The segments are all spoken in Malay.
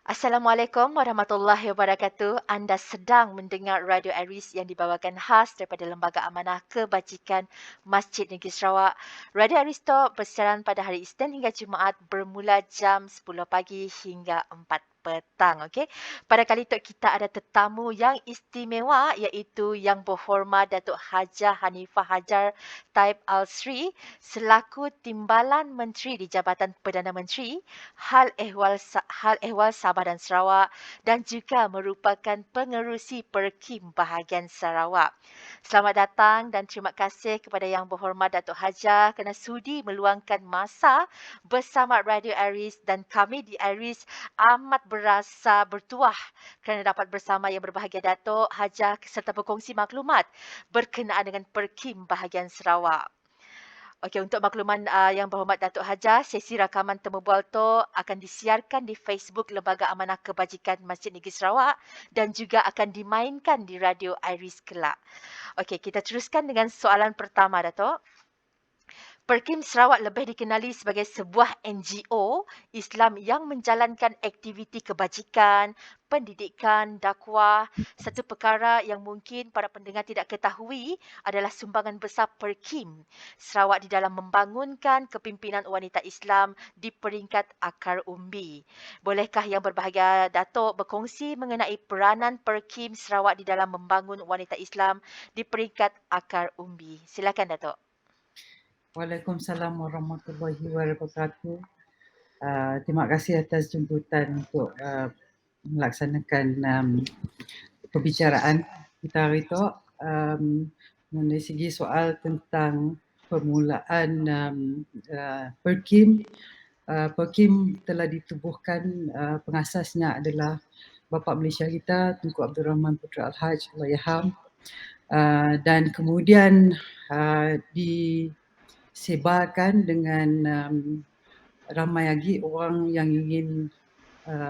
Assalamualaikum warahmatullahi wabarakatuh. Anda sedang mendengar Radio Aris yang dibawakan khas daripada Lembaga Amanah Kebajikan Masjid Negeri Sarawak. Radio Aris Talk bersiaran pada hari Isnin hingga Jumaat bermula jam 10 pagi hingga 4 petang. Okey. Pada kali itu kita ada tetamu yang istimewa iaitu Yang Berhormat Datuk Hajah Hanifah Hajar Taib Al-Sri selaku Timbalan Menteri di Jabatan Perdana Menteri Hal Ehwal Sabah dan Sarawak dan juga merupakan pengerusi Perkim Bahagian Sarawak. Selamat datang dan terima kasih kepada Yang Berhormat Datuk Hajah kerana sudi meluangkan masa bersama Radio Aris dan kami di Aris amat berasa bertuah kerana dapat bersama Yang Berbahagia Datuk Hajah serta berkongsi maklumat berkenaan dengan Perkim Bahagian Sarawak. Okey, untuk makluman Yang Berhormat Datuk Hajah, sesi rakaman temu bual tu akan disiarkan di Facebook Lembaga Amanah Kebajikan Masjid Negeri Sarawak dan juga akan dimainkan di Radio Iris kelak. Okey, kita teruskan dengan soalan pertama, Datuk. Perkim Sarawak lebih dikenali sebagai sebuah NGO Islam yang menjalankan aktiviti kebajikan, pendidikan, dakwah. Satu perkara yang mungkin para pendengar tidak ketahui adalah sumbangan besar Perkim Sarawak di dalam membangunkan kepimpinan wanita Islam di peringkat akar umbi. Bolehkah Yang Berbahagia Datuk berkongsi mengenai peranan Perkim Sarawak di dalam membangun wanita Islam di peringkat akar umbi? Silakan, Datuk. Waalaikumsalam warahmatullahi wabarakatuh. Terima kasih atas jemputan untuk melaksanakan perbicaraan kita hari itu. Dari segi soal tentang permulaan Perkim, Perkim telah ditubuhkan, pengasasnya adalah Bapa Malaysia kita Tunku Abdul Rahman Putra Al-Haj Allahyarham, dan kemudian disebarkan dengan ramai lagi orang yang ingin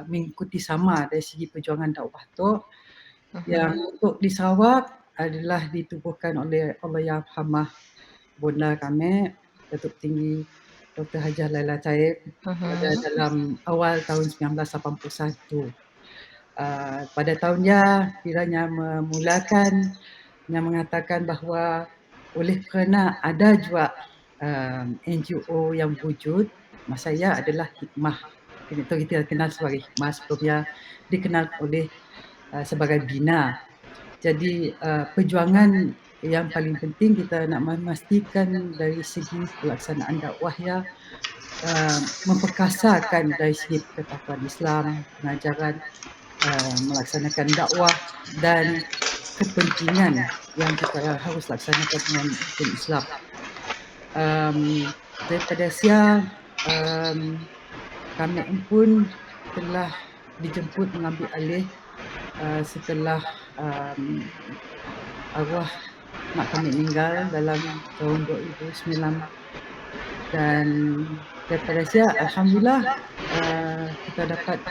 mengikuti sama dari segi perjuangan dakwah tu. Yang untuk di Sarawak adalah ditubuhkan oleh Allahyarhamah Bonda kami, Datuk Tinggi Dr. Hajah Laila Taib pada dalam awal tahun 1981. Pada tahunnya kiranya memulakan yang mengatakan bahawa oleh kerana ada juga NGO yang wujud, masa saya adalah hikmah. Itu kita kenal sebagai hikmah, sebelumnya dikenal oleh sebagai Bina. Jadi perjuangan yang paling penting kita nak memastikan dari segi pelaksanaan dakwah ya, memperkasakan dari segi pengetahuan Islam, pengajaran, melaksanakan dakwah dan kepentingan yang kita harus laksanakan dengan hukum Islam. Daripada sia kami pun telah dijemput mengambil alih setelah arwah mak kami meninggal dalam tahun 2009, dan daripada sia alhamdulillah kita dapat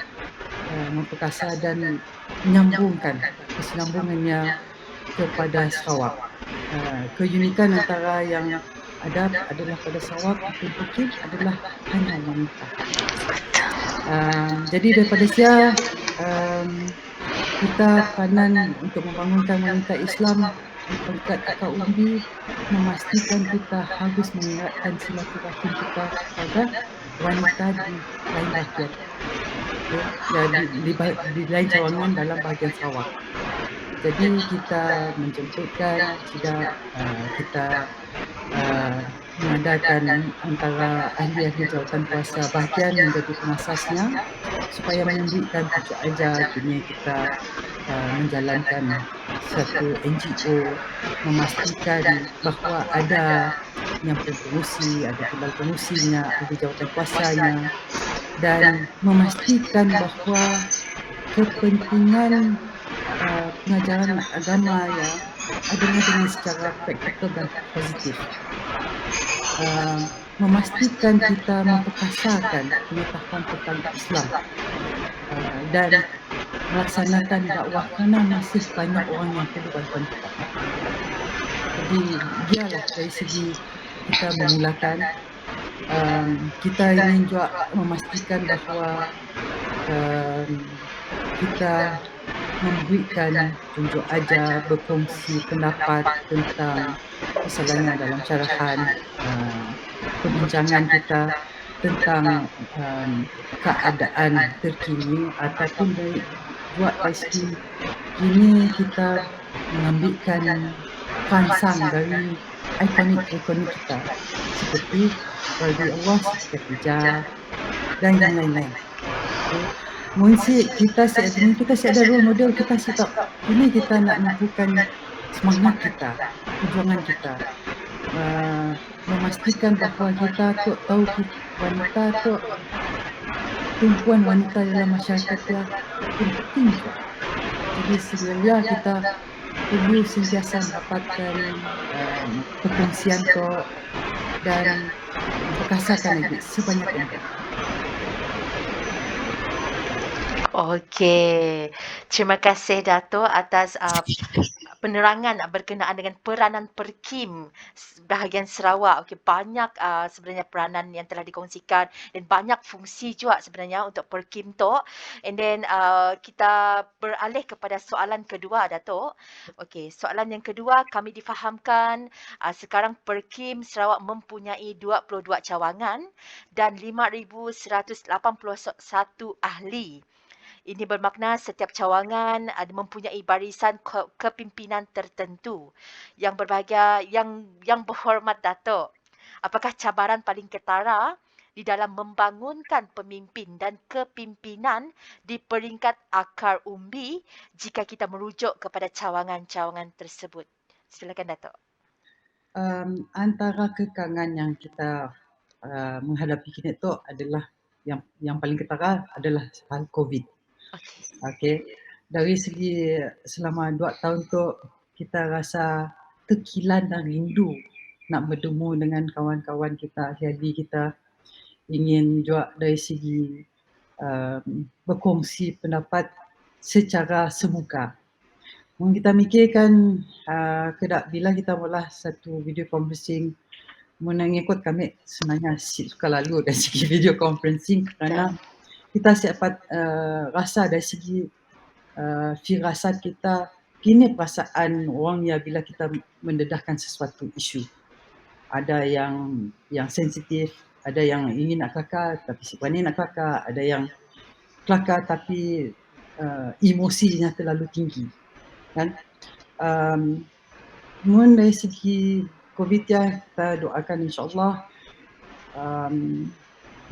memperkasa dan menyambungkan kesinambungannya kepada Sarawak. Keunikan antara yang ada adalah pada Sarawak itu Perkim adalah hanya wanita. Jadi daripada sia kita peranan untuk membangunkan wanita Islam di peringkat akar umbi, memastikan kita harus mengeratkan silaturahim kita kepada wanita di lain bahagian, di lain cawangan dalam bahagian Sarawak. Jadi kita menjemputkan, tidak kita mengadakan antara ahli-ahli jawatan kuasa bahagian menjadi pengasasnya supaya menyambutkan pucuk ajar dunia kita menjalankan satu NGO, memastikan bahawa ada yang pengurusi, ada timbal pengurusinya, ada jawatan kuasanya, dan memastikan bahawa kepentingan pengajaran agama ya adalah dengan secara praktikal dan positif. Memastikan kita memperkasakan pengetahuan tentang Islam dan melaksanakan dakwah kerana masih banyak orang yang perlu bantuan kita. Jadi biarlah dari segi kita memulakan, kita ingin juga memastikan bahawa kita memberikan tunjuk ajar, berkongsi pendapat tentang misalnya dalam syarahan perbincangan kita tentang keadaan terkini ataupun juga dari segi kini kita mengambilkan perangsang dari ikonik-ikonik kita seperti Rabi Allah, seperti Khadijah dan yang lain-lain. Okay. Mungkin kita ada role model, kita tak ini kita nak menunjukkan semangat kita, perjuangan kita, memastikan bahawa kita tu tahu wanita tu, tumpuan wanita dalam masyarakat dia penting juga. Jadi sebenarnya kita perlu sentiasa mendapatkan perkongsian tu dan berkasakan lagi sebanyak mungkin. Okey. Terima kasih Dato' atas penerangan berkenaan dengan peranan Perkim bahagian Sarawak. Okey, banyak sebenarnya peranan yang telah dikongsikan dan banyak fungsi juga sebenarnya untuk Perkim tu. And then kita beralih kepada soalan kedua Dato'. Okey, soalan yang kedua kami difahamkan sekarang Perkim Sarawak mempunyai 22 cawangan dan 5,181 ahli. Ini bermakna setiap cawangan mempunyai barisan kepimpinan tertentu. Yang berbahagia, yang berhormat Dato', apakah cabaran paling ketara di dalam membangunkan pemimpin dan kepimpinan di peringkat akar umbi jika kita merujuk kepada cawangan-cawangan tersebut? Silakan Dato'. Antara kekangan yang kita menghadapi kini tu adalah yang paling ketara adalah hal COVID. Okey. Dari segi selama 2 tahun tu kita rasa terkilan dan rindu nak bertemu dengan kawan-kawan kita, ahli kita, ingin juga dari segi berkongsi pendapat secara semuka. Mungkin kita mikirkan bila kita mula satu video conferencing, mengikut kami sebenarnya suka lalu dari segi video conferencing kerana kita dapat rasa dari segi firasat kita, kini perasaan orang ya bila kita mendedahkan sesuatu isu. Ada yang sensitif, ada yang ingin nak kelakar tapi si berani nak kelakar, ada yang kelakar tapi emosinya terlalu tinggi. Kan? Mungkin dari segi COVID ya, kita doakan insyaAllah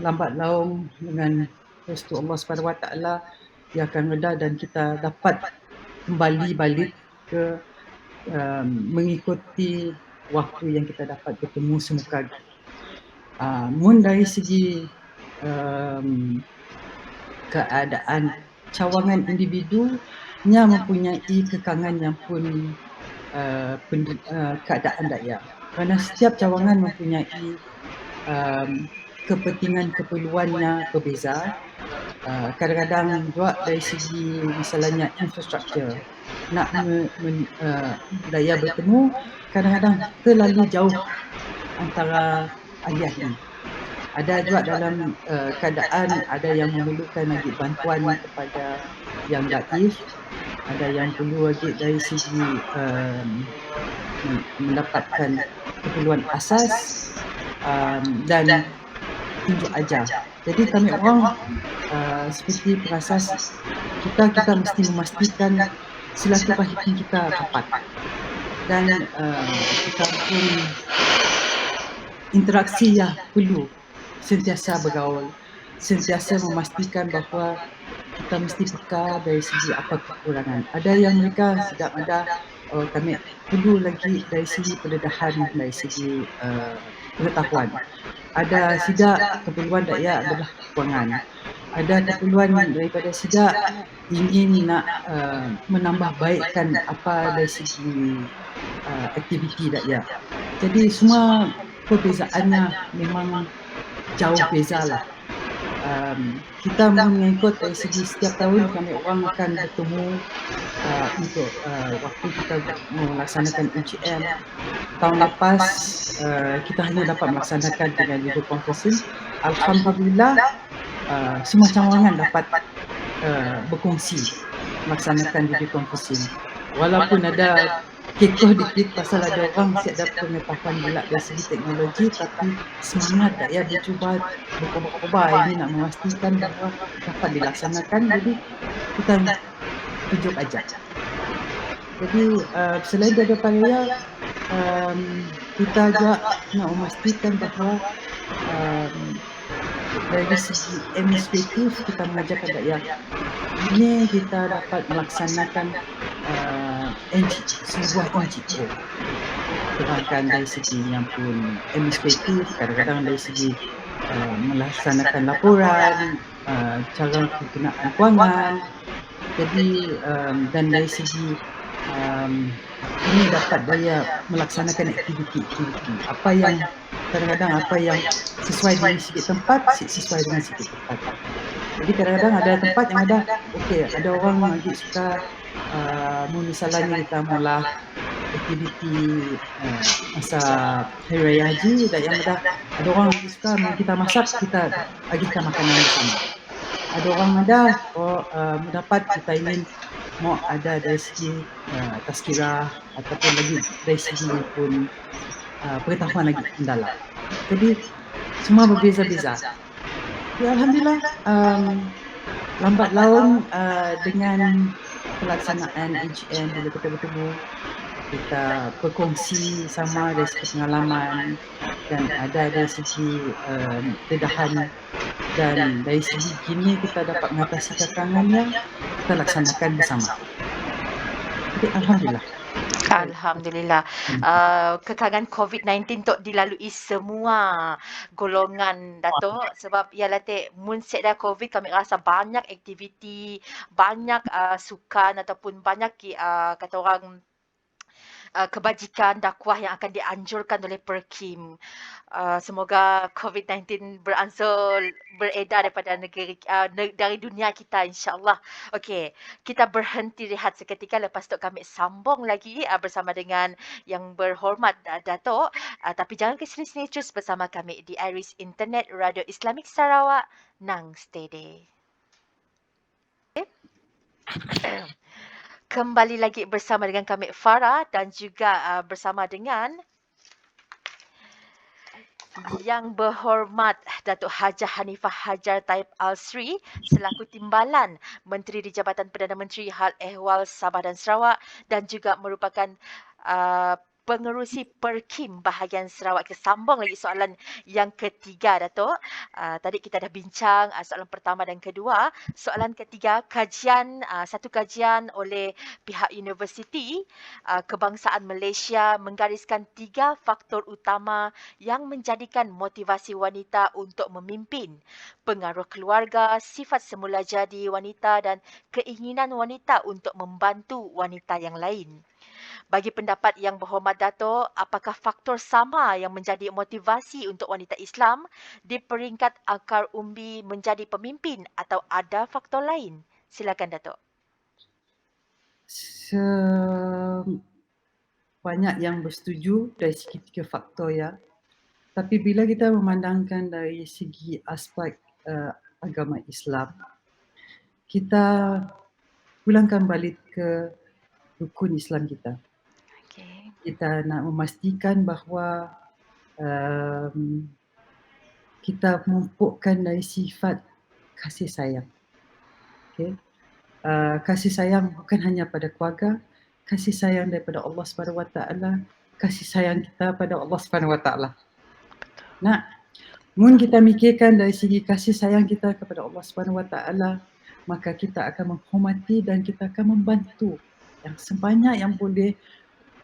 lambat laun dengan restu Allah SWT dia akan reda dan kita dapat kembali balik ke mengikuti waktu yang kita dapat bertemu semuka. Mungkin dari segi keadaan cawangan individunya mempunyai kekangan yang pun keadaan daya. Kerana setiap cawangan mempunyai kepentingan keperluannya berbeza. Kadang-kadang juga dari segi misalnya infrastruktur nak daya bertemu, kadang-kadang terlalu jauh antara ahli-ahli. Ada juga dalam keadaan ada yang memerlukan lagi bantuan kepada yang daif, ada yang perlu lagi dari segi mendapatkan keperluan asas dan tunjuk ajar. Jadi kami orang seperti pengasas kita mesti memastikan silaturahim kita rapat dan kita pun interaksi yang perlu sentiasa bergaul, sentiasa memastikan bahawa kita mesti peka dari segi apa kekurangan. Ada yang mereka sedap ada kami perlu lagi dari segi pendedahan, dari segi pengetahuan. Ada sidak keperluan daya adalah kekurangan. Ada keperluan daripada sidak ingin nak menambah baikkan apa dari segi aktiviti daya. Jadi semua perbezaannya memang jauh bezalah. Kita mengikut dari segi setiap tahun kami orang akan bertemu untuk waktu kita melaksanakan UGM. Tahun lepas kita hanya dapat melaksanakan dengan video conferencing. Alhamdulillah semua cawangan dapat berkongsi melaksanakan video conferencing. Walaupun ada kekoh dikit pasal ada orang siap ada pengetahuan bulat dari segi teknologi, tapi semangat tak ya bercuba berkobar-kobar ini nak memastikan bahawa dapat dilaksanakan. Jadi kita tunjuk aja. Jadi selain daripada kita juga nak memastikan bahawa dari segi administratif kita mengajarkan rakyat ini kita dapat melaksanakan sebuah NGO. Terangkan dari segi yang pun administratif, kadang-kadang dari segi melaksanakan laporan, cara penggunaan kewangan. Jadi dan dari segi ini dapat daya melaksanakan aktiviti apa yang kadang-kadang apa yang sesuai dengan segi tempat, sesuai dengan segi tempat. Jadi kadang-kadang ada tempat yang ada, okey, ada orang lagi suka misalnya kita mula aktiviti masa Hari Raya Haji, dan yang ada orang lagi suka kita masak, kita agihkan makanan bersama. Ada orang ada mendapat kita ingin mau ada dari segi tazkirah ataupun lagi dari segi pun pengetahuan lagi mendalam. Jadi semua berbeza-beza. Ya, alhamdulillah lambat laun dengan pelaksanaan AGM bila kita bertemu, kita berkongsi sama dari segi pengalaman dan ada dari segi dedahan, dan dari segi kini kita dapat mengatasi kekangannya, kita laksanakan bersama. Jadi alhamdulillah. Alhamdulillah. Kekangan COVID-19 tok dilalui semua golongan Datuk, sebab ialah mun set dah COVID kami rasa banyak aktiviti, banyak sukan ataupun banyak kata orang kebajikan dakwah yang akan dianjurkan oleh Perkim. Semoga COVID-19 beransur beredar daripada negeri dari dunia kita, insya-Allah. Okey, kita berhenti rehat seketika, lepas tu kami sambung lagi bersama dengan yang berhormat Datuk. Tapi jangan ke sini-sini, terus bersama kami di Iris Internet Radio Islamik Sarawak, nang steady. Kembali lagi bersama dengan kami Farah dan juga bersama dengan Yang Berhormat Datuk Hajah Hanifah Hajar Taib Al-Sri selaku Timbalan Menteri di Jabatan Perdana Menteri Hal Ehwal Sabah dan Sarawak dan juga merupakan pengerusi Perkim bahagian Sarawak. Kita sambung lagi soalan yang ketiga, Datuk. Tadi kita dah bincang soalan pertama dan kedua. Soalan ketiga, satu kajian oleh pihak Universiti Kebangsaan Malaysia menggariskan 3 faktor utama yang menjadikan motivasi wanita untuk memimpin: pengaruh keluarga, sifat semula jadi wanita dan keinginan wanita untuk membantu wanita yang lain. Bagi pendapat Yang Berhormat Datuk, apakah faktor sama yang menjadi motivasi untuk wanita Islam di peringkat akar umbi menjadi pemimpin atau ada faktor lain? Silakan Datuk. Banyak yang bersetuju dari segi 3 faktor ya. Tapi bila kita memandangkan dari segi aspek agama Islam, kita pulangkan balik ke rukun Islam kita. Kita nak memastikan bahawa kita memupukkan dari sifat kasih sayang. Okay. Kasih sayang bukan hanya pada keluarga, kasih sayang daripada Allah SWT, kasih sayang kita pada Allah SWT. Nah, mun kita mikirkan dari segi kasih sayang kita kepada Allah SWT, maka kita akan menghormati dan kita akan membantu yang sebanyak yang boleh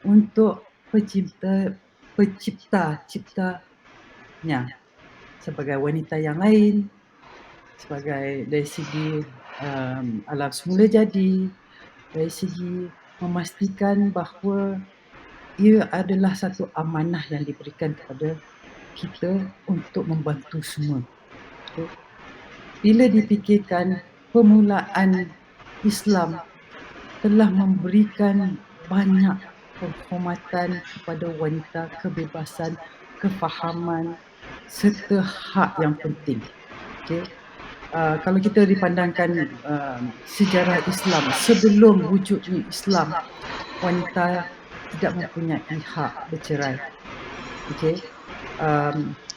untuk penciptanya sebagai wanita yang lain, sebagai dari segi alam semula jadi, dari segi memastikan bahawa ia adalah satu amanah yang diberikan kepada kita untuk membantu semua. Okay. Bila dipikirkan permulaan Islam telah memberikan banyak penghormatan kepada wanita, kebebasan, kefahaman serta hak yang penting. Okay. kalau kita dipandangkan sejarah Islam, sebelum wujudnya Islam, wanita tidak mempunyai hak bercerai. Okey.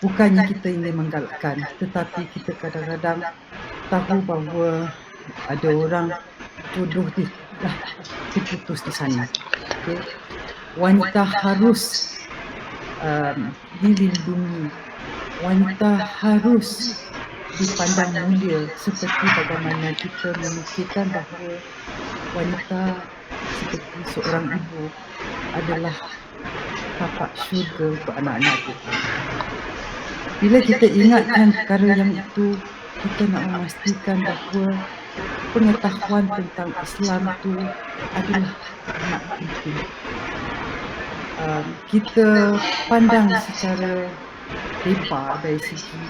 Bukannya kita ingin menggalakkan, tetapi kita kadang-kadang tahu bahawa ada orang jodoh dia dah terputus di sana. Okey. Wanita harus dilindungi. Wanita harus dipandang mulia, seperti bagaimana kita memikirkan bahawa wanita seperti seorang ibu adalah tapak syurga untuk anak-anak kita. Bila kita ingatkan perkara yang itu, kita nak memastikan bahawa pengetahuan tentang Islam itu adalah amat penting. Kita pandang secara lebar dari segi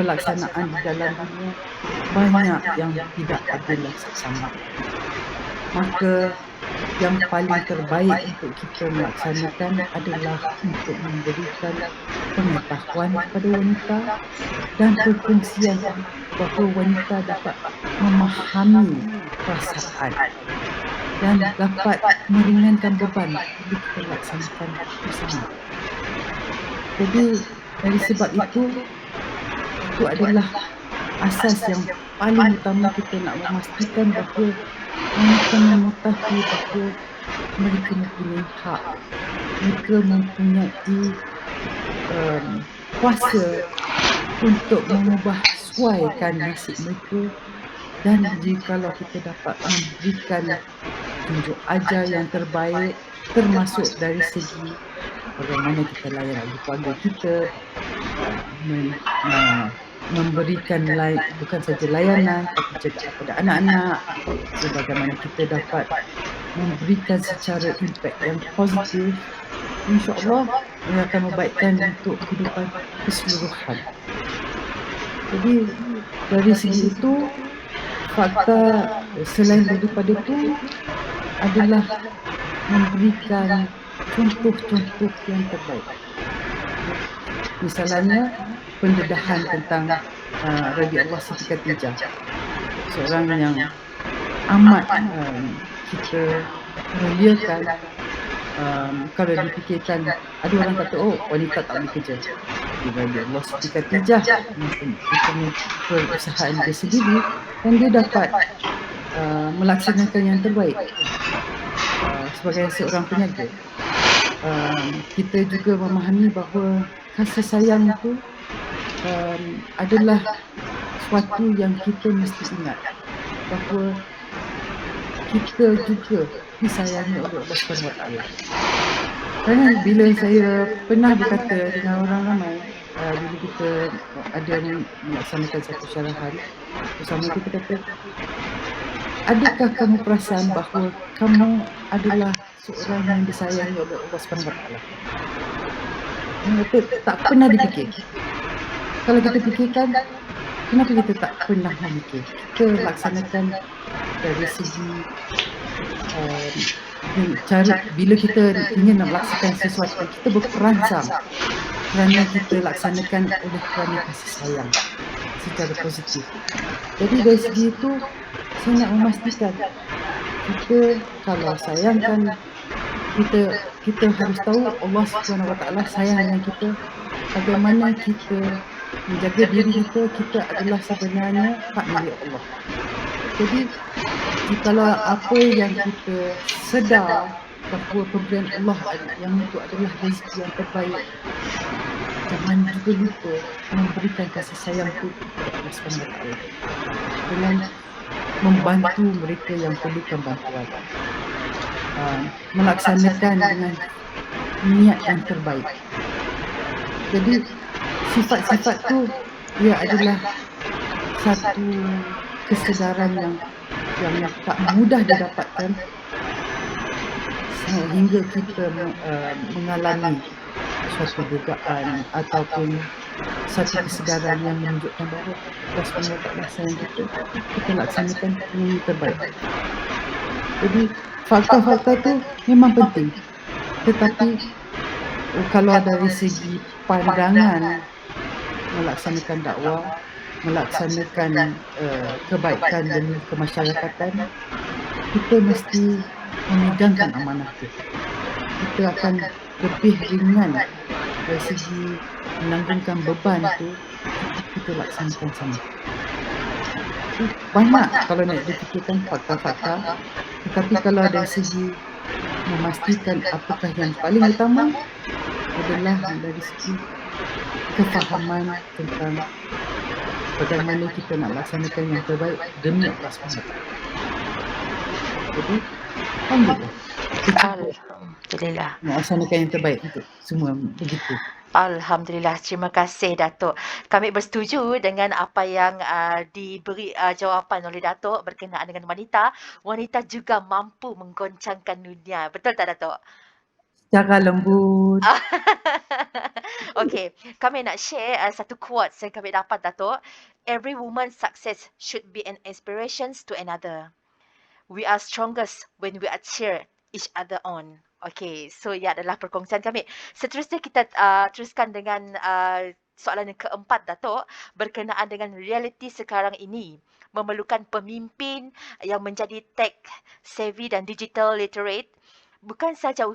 pelaksanaan di dalam dunia, banyak yang tidak adil dan seksama. Maka yang paling terbaik untuk kita melaksanakan adalah untuk memberikan pengetahuan kepada wanita dan perkongsian bahawa wanita dapat memahami perasaan dan dapat meringankan beban bila kita laksanakan bersama. Jadi dari sebab itu adalah asas yang paling utama kita nak memastikan bahawa wanita mengetahui bahawa mereka mempunyai hak, mereka mempunyai kuasa untuk mengubah suaikan nasib mereka, dan jikalau kita dapat memberikan tunjuk ajar yang terbaik, termasuk dari segi bagaimana kita layan ahli keluarga kita, memberikan bukan saja layanan tapi juga kepada anak-anak, bagaimana kita dapat memberikan secara impact yang positif, insya-Allah ia akan membaikkan untuk kehidupan keseluruhan. Jadi dari segi itu, fakta selain daripada itu adalah memberikan contoh-contoh yang terbaik. Misalnya pendedahan tentang radhiyallahu Siti Khadijah, seorang yang amat kita muliakan. Kalau dipikirkan, ada orang kata, oh wanita tak boleh kerja. Radhiyallahu Siti Khadijah mempunyai perusahaan dia sendiri dan dia dapat melaksanakan yang terbaik sebagai seorang peniaga. Kita juga memahami bahawa kasih sayang itu adalah sesuatu yang kita mesti ingat bahawa kita juga disayangi oleh Allah SWT. Kerana bila saya pernah berkata dengan orang ramai, bila kita ada melaksanakan satu syarahan bersama, kita kata, adakah kamu perasan bahawa kamu adalah seorang yang disayangi oleh Allah SWT? Tak pernah dipikir. Kalau kita fikirkan, kenapa kita tak pernah memikir? Kita laksanakan dari segi cara bila kita ingin melaksanakan sesuatu, kita berperansang kerana kita laksanakan oleh kerana kasih sayang secara positif. Jadi dari segi itu, saya nak memastikan kita kalau sayangkan, kita harus tahu Allah SWT sayang dengan kita. Bagaimana kita menjaga diri kita adalah sebenarnya hak milik Allah. Jadi jikalau apa yang kita sedar bahawa pemberian Allah yang itu adalah rezeki yang terbaik, jangan juga lupa memberikan kasih sayang itu kepada Allah SWT dengan membantu mereka yang perlukan bantuan, melaksanakan dengan niat yang terbaik. Jadi sifat-sifat tu ia adalah satu kesedaran yang tak mudah didapatkan sehingga kita mengalami suatu dugaan ataupun satu kesedaran yang menunjukkan bahawa Allah SWT sayang kita laksanakan yang terbaik. Jadi fakta-fakta tu memang penting, tetapi kalau dari segi pandangan melaksanakan dakwah, melaksanakan kebaikan demi kemasyarakatan, kita mesti memegangkan amanah tu. Kita akan lebih ringan dari segi menanggungkan beban tu jika kita laksanakan sama. Banyak kalau nak difikirkan fakta-fakta, tetapi kalau dari segi memastikan apakah yang paling utama adalah dari segi kefahaman tentang bagaimana kita nak laksanakan yang terbaik demi Allah SWT. Jadi, alhamdulillah. Alhamdulillah. Melaksanakan yang terbaik untuk semua, begitu. Alhamdulillah, terima kasih Datuk. Kami bersetuju dengan apa yang diberi jawapan oleh Datuk berkenaan dengan wanita. Wanita juga mampu menggoncangkan dunia. Betul tak Datuk? Secara lembut. Okay, kami nak share satu quote yang kami dapat Datuk. Every woman's success should be an inspiration to another. We are strongest when we are cheer each other on. Okay, so ia adalah perkongsian kami. Seterusnya kita teruskan dengan soalan yang keempat Datuk, berkenaan dengan realiti sekarang ini. Memerlukan pemimpin yang menjadi tech savvy dan digital literate, bukan sahaja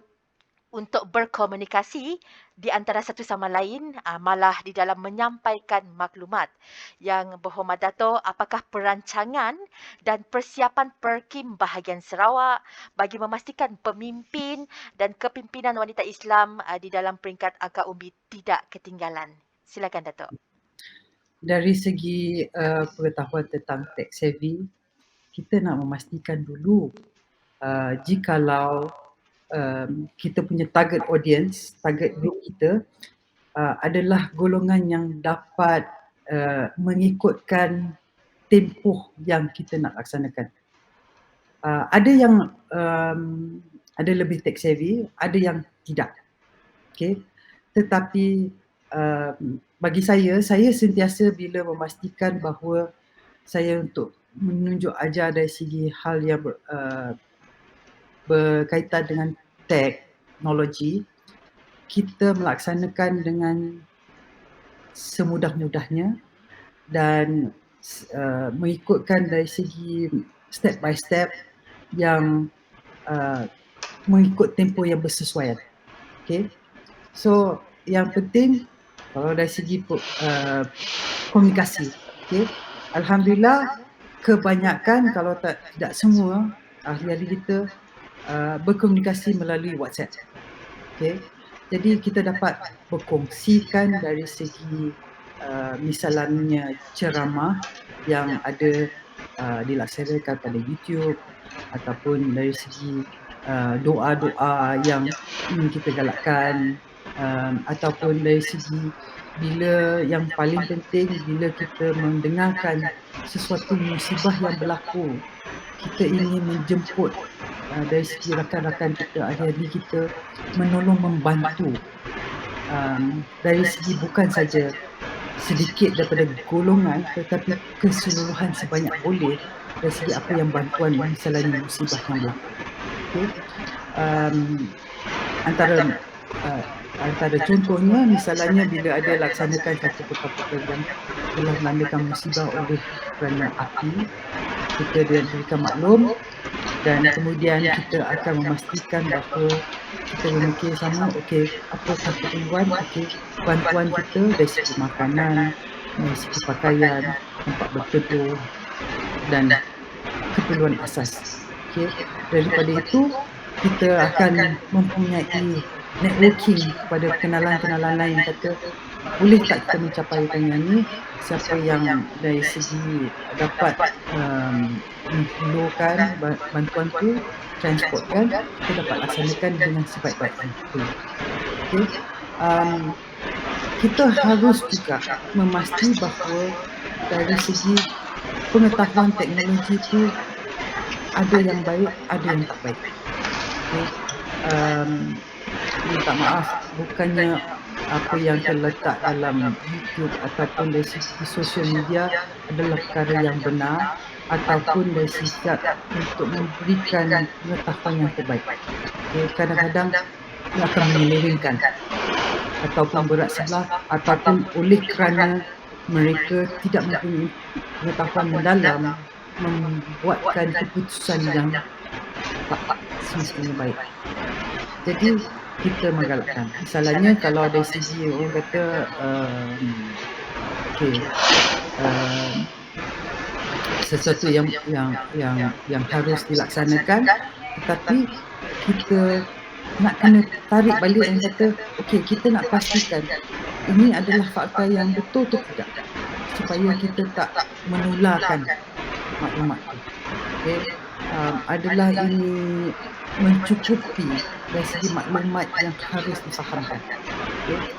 untuk berkomunikasi di antara satu sama lain, malah di dalam menyampaikan maklumat. Yang berhormat Dato', apakah perancangan dan persiapan Perkim bahagian Sarawak bagi memastikan pemimpin dan kepimpinan wanita Islam di dalam peringkat angka umbi tidak ketinggalan? Silakan Dato'. Dari segi pengetahuan tentang tech savvy, kita nak memastikan dulu jikalau kita punya target audience, target group kita adalah golongan yang dapat mengikutkan tempoh yang kita nak laksanakan. Ada yang ada lebih tech savvy, ada yang tidak. Okay? Tetapi bagi saya sentiasa bila memastikan bahawa saya untuk menunjuk ajar dari segi hal yang berkaitan dengan teknologi, kita melaksanakan dengan semudah-mudahnya dan mengikutkan dari segi step by step yang mengikut tempoh yang bersesuaian. Okay? So yang penting kalau dari segi komunikasi, okay? Alhamdulillah kebanyakan kalau tidak semua ahli-ahli kita berkomunikasi melalui WhatsApp. Okay? Jadi kita dapat berkongsikan dari segi misalnya ceramah yang ada dilaksanakan pada YouTube ataupun dari segi doa-doa yang ingin kita galakkan, ataupun dari segi bila yang paling penting bila kita mendengarkan sesuatu musibah yang berlaku, kita ingin menjemput dari segi rakan-rakan kita, ahli-ahli kita menolong membantu dari segi bukan saja sedikit daripada golongan tetapi keseluruhan sebanyak boleh dari segi apa yang bantuan misalnya musibah yang berlaku. Okay? Antara contohnya misalnya bila ada laksanakan satu perkara yang telah melandakan musibah oleh kerana api, kita diberikan maklum dan kemudian kita akan memastikan bahawa kita memikir sama, okey, apakah keperluan, okey, bantuan kita dari segi makanan, dari segi pakaian, tempat berteduh dan keperluan asas. Okey, daripada itu kita akan mempunyai networking kepada kenalan-kenalan lain, kata boleh tak kita mencapaikan yang ni, siapa yang dari segi dapat memerlukan bantuan tu, transportkan, kita dapat laksanakan dengan sebaik-baiknya. Okay. Kita harus juga memastikan bahawa dari segi pengetahuan teknologi itu ada yang baik, ada yang tak baik. Okay. Minta maaf, bukannya apa yang terletak dalam YouTube ataupun dari segi sosial media adalah perkara yang benar ataupun dari sifat untuk memberikan pengetahuan yang terbaik. Okay, kadang-kadang ia akan menyelewengkan ataupun berat sebelah ataupun oleh kerana mereka tidak mempunyai pengetahuan mendalam membuatkan keputusan yang tak semestinya baik. Jadi kita menggalakkan. Misalnya kalau dari segi orang kata sesuatu yang harus dilaksanakan, tetapi kita nak kena tarik balik dan kata, okey, kita nak pastikan ini adalah fakta yang betul atau tidak, supaya kita tak menularkan maklumat tu. Okey, adalah ini mencukupi dari segi maklumat yang harus difahamkan. Okey,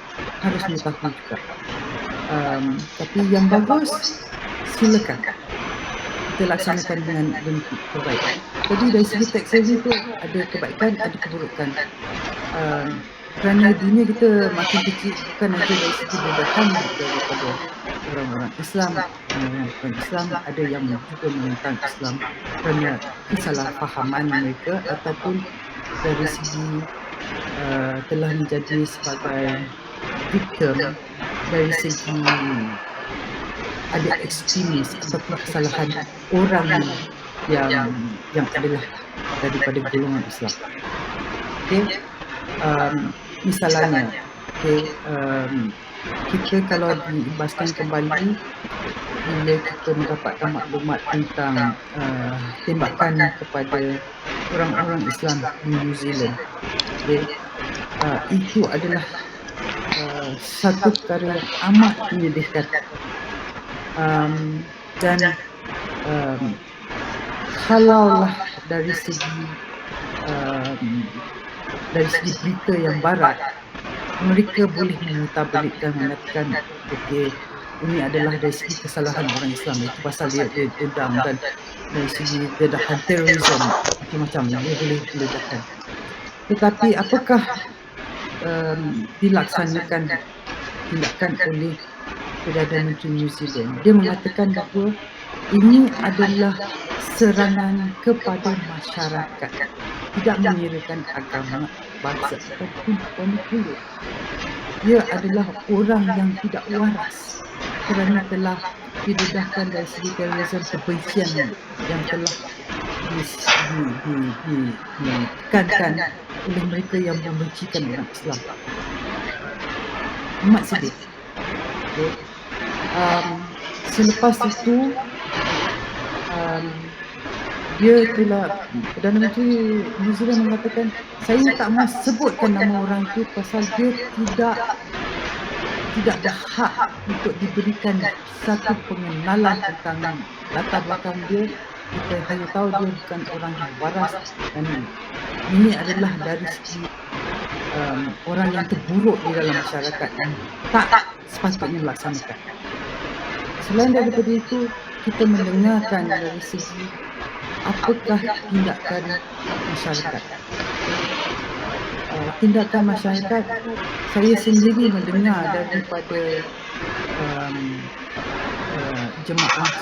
harus mengetahui juga. Tapi yang bagus, silakan kita laksanakan dengan terbaik. Jadi dari segi tech savvy tu ada kebaikan, ada keburukan. Kerana dunia kita makin kecil, bukan saja dari segi bedakan daripada orang-orang Islam. Orang Islam ada yang juga menentang Islam kerana kesalahfahaman mereka ataupun dari segi telah menjadi sebagai victim dari segi ada ekstremis ataupun kesalahan orang yang adalah daripada golongan Islam. Okey, misalnya, kita kalau diibaskan kembali bila kita mendapatkan maklumat tentang tembakan kepada orang-orang Islam di New Zealand, itu adalah satu perkara yang amat menyedihkan. Dan kalaulah dari segi berita yang barat, mereka boleh memutarbalikkan dan mengatakan okey, ini adalah dari segi kesalahan orang Islam, itu pasal dia dendam, dan dari segi dedahan terorisme macam-macam dia boleh dedahan. Tetapi apakah dilaksanakan tindakan oleh Perdana Menteri New Zealand? Dia mengatakan bahawa ini adalah serangan kepada masyarakat, tidak mengirakan agama, bangsa ataupun warna kulit. Dia adalah orang yang tidak waras kerana telah didedahkan dari segi terorisme kebencian yang telah ditekankan oleh mereka yang membencikan orang Islam. Amat sedih. Okay. Selepas itu dia telah, Perdana Menteri New Zealand mengatakan, saya tak mahu sebutkan nama orang itu pasal dia tidak berhak untuk diberikan satu pengenalan tentang latar belakang dia. Kita hanya tahu dia bukan orang yang waras, dan ini adalah dari segi orang yang terburuk di dalam masyarakat yang tak sepatutnya melaksanakan. Selain daripada itu, kita mendengarkan dari segi apakah tindakan masyarakat. Tindakan masyarakat, saya sendiri mendengar daripada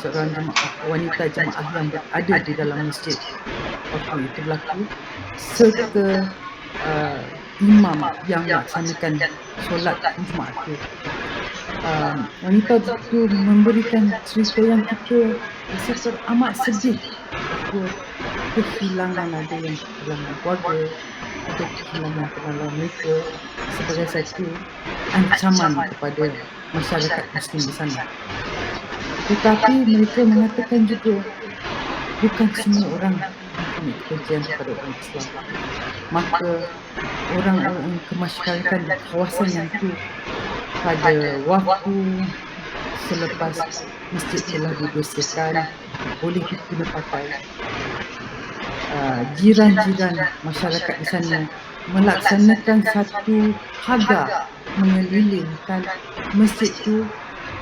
seorang wanita jemaah yang berada di dalam masjid waktu itu berlaku, serta imam yang melaksanakan solat Jumaat itu. Wanita itu memberikan cerita yang kita rasa amat sedih, bahawa kehilangan, ada yang kehilangan keluarga, ada kehilangan kenalan mereka sebagai satu ancaman kepada masyarakat Muslim di sana. Tetapi mereka mengatakan juga bukan semua orang mempunyai kebencian kepada orang Islam. Maka orang-orang kemasyarakatan di kawasan yang itu pada waktu selepas masjid telah dibersihkan, boleh digunakan pakai, jiran-jiran masyarakat di sana melaksanakan satu pagar mengelilingkan masjid itu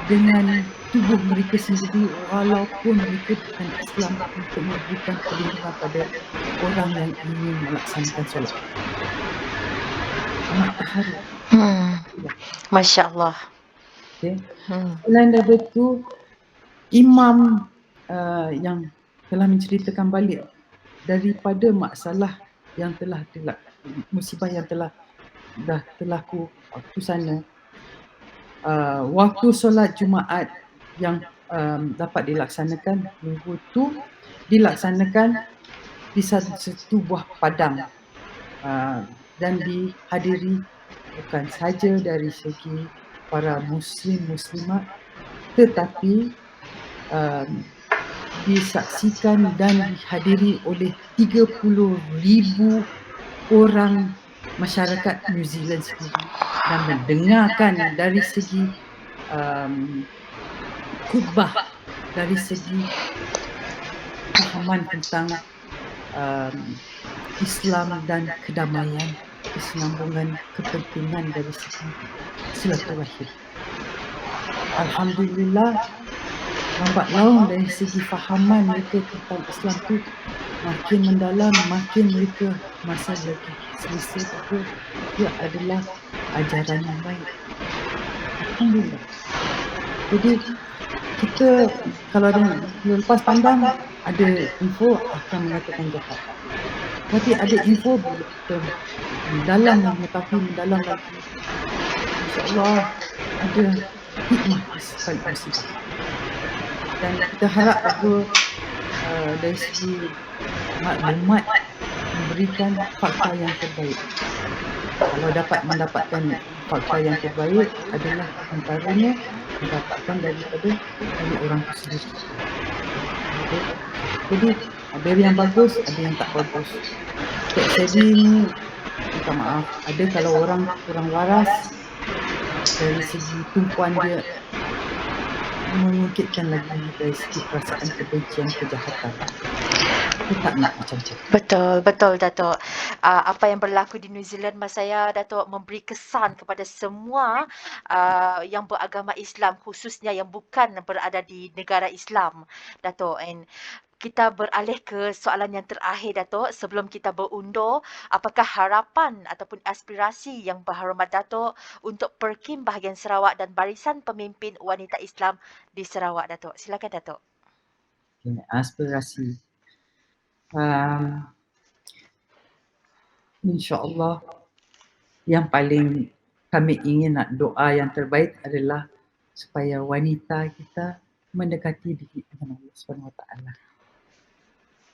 dengan tubuh mereka sendiri, walaupun mereka bukan Islam, untuk memberikan perlindungan pada orang yang ingin melaksanakan solat. Amat terharu. Masya Allah. Okay. Selain daripada itu, imam yang telah menceritakan balik daripada masalah yang telah musibah yang telah berlaku waktu sana. waktu solat Jumaat yang dapat dilaksanakan minggu tu dilaksanakan di satu buah padang, dan dihadiri bukan saja dari segi para muslimat, tetapi disaksikan dan dihadiri oleh 30,000 orang masyarakat New Zealand sendiri, dan mendengarkan dari segi khutbah, dari segi fahaman tentang Islam dan kedamaian, kesinambungan, kepentingan dari segi silaturahim. Alhamdulillah, lambat laun dari segi fahaman mereka tentang Islam tu makin mendalam, makin mereka masa lagi selesa bahawa dia adalah ajaran yang baik. Alhamdulillah. Jadi kita kalau lepas pandang ada info akan mengatakan jahat. Tapi ada info bila kita mendalam lagi, insya-Allah ada hikmah di sebalik musibah. Dan kita harap bahawa dari segi maklumat memberikan fakta yang terbaik. Kalau dapat mendapatkan fakta yang terbaik adalah antaranya didapatkan daripada orang itu sendiri. Okay. Jadi ada yang bagus, ada yang tak bagus. Jadi ni minta maaf, ada kalau orang kurang waras dari segi tumpuan dia mengungkitkan lagi dari segi perasaan kebencian, kejahatan. Kita tak nak macam tu. Betul Datuk. Apa yang berlaku di New Zealand masa saya Datuk memberi kesan kepada semua yang beragama Islam, khususnya yang bukan berada di negara Islam, Datuk. And kita beralih ke soalan yang terakhir, Datuk. Sebelum kita berundur, apakah harapan ataupun aspirasi yang berhormat Datuk untuk Perkim bahagian Sarawak dan barisan pemimpin wanita Islam di Sarawak, Datuk? Silakan, Datuk. Okay, aspirasi. InsyaAllah yang paling kami ingin nak doa yang terbaik adalah supaya wanita kita mendekati diri dengan Allah SWT.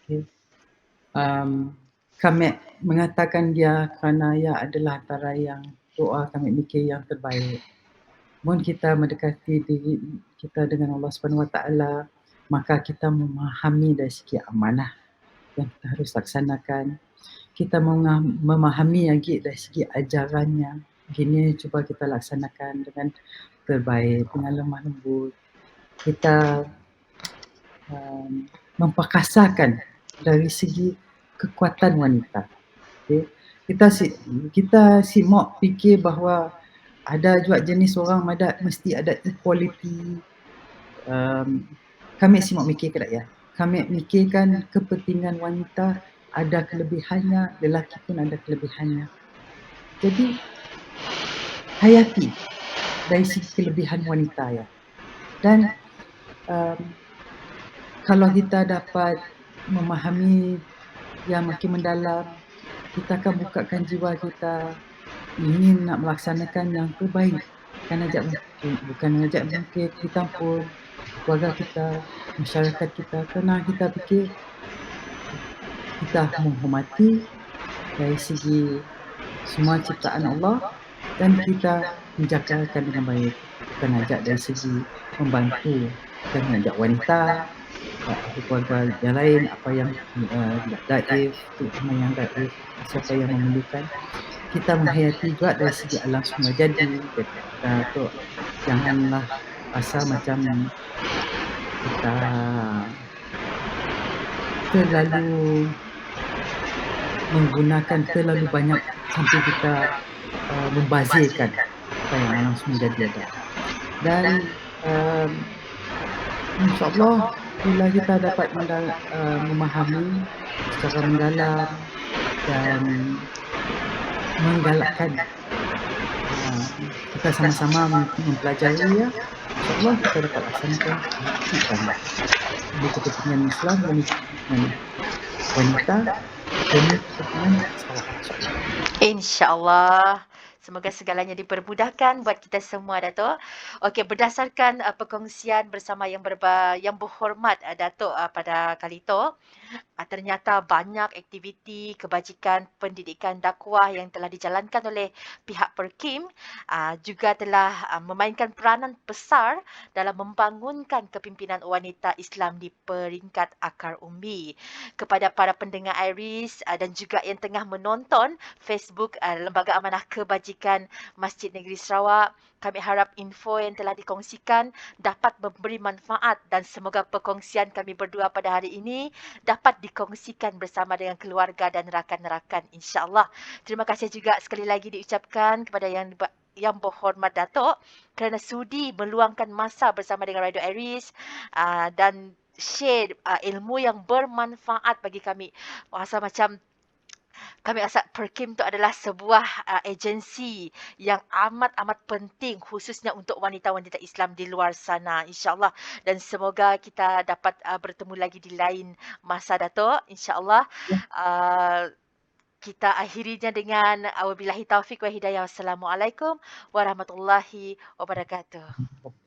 Okay. Kami mengatakan dia kerana ia adalah antara yang doa kami fikir yang terbaik. Mohon kita mendekati diri kita dengan Allah SWT, maka kita memahami dari segi amanah yang kita harus laksanakan. Kita memahami lagi dari segi ajarannya. Begini cuba kita laksanakan dengan terbaik, dengan lemah lembut. Kita memperkasakan dari segi kekuatan wanita. Okay. Kita simak fikir bahawa ada juga jenis orang mesti ada equality. Kami simak mikir ke tak ya? Kami mikirkan kepentingan wanita ada kelebihannya, lelaki pun ada kelebihannya. Jadi hayati dari segi kelebihan wanita ya. Dan kalau kita dapat memahami yang makin mendalam, kita akan bukakan jiwa kita ingin nak melaksanakan yang terbaik. Bukan ajak mungkin kita pun, keluarga kita, masyarakat kita, kerana kita fikir kita menghormati dari segi semua ciptaan Allah dan kita menjagakan dengan baik. Bukan ajak dari segi membantu dan mengajak wanita, keluarga yang lain, apa yang daif, terutama yang daif, siapa yang memerlukan. Kita menghayati juga dari segi alam semua jadi. Janganlah rasa macam kita terlalu menggunakan terlalu banyak sampai kita membazirkan apa yang alam semua jadi ada. Dan insyaAllah bila kita dapat memahami secara mendalam dan menggalakkan kita sama-sama mempelajari ya, insyaAllah kita dapat laksanakan demi kepentingan Islam, demi kepentingan wanita, demi kepentingan Sarawak. InsyaAllah. Semoga segalanya dipermudahkan buat kita semua, Datuk. Okey, berdasarkan perkongsian bersama yang berhormat Datuk pada kali itu, ternyata banyak aktiviti kebajikan pendidikan dakwah yang telah dijalankan oleh pihak Perkim juga telah memainkan peranan besar dalam membangunkan kepimpinan wanita Islam di peringkat akar umbi. Kepada para pendengar Iris dan juga yang tengah menonton Facebook Lembaga Amanah Kebajikan Masjid Negeri Sarawak, kami harap info yang telah dikongsikan dapat memberi manfaat dan semoga perkongsian kami berdua pada hari ini dapat dikongsikan bersama dengan keluarga dan rakan-rakan, insya-Allah. Terima kasih juga sekali lagi diucapkan kepada yang berhormat Datuk kerana sudi meluangkan masa bersama dengan Radio Aries dan share ilmu yang bermanfaat bagi kami. Rasa macam kami rasa Perkim itu adalah sebuah agensi yang amat-amat penting khususnya untuk wanita-wanita Islam di luar sana, insya-Allah. Dan semoga kita dapat bertemu lagi di lain masa, Datuk, insya-Allah. Uh, kita akhirinya dengan wabillahi taufik wa hidayah. Wassalamualaikum warahmatullahi wabarakatuh.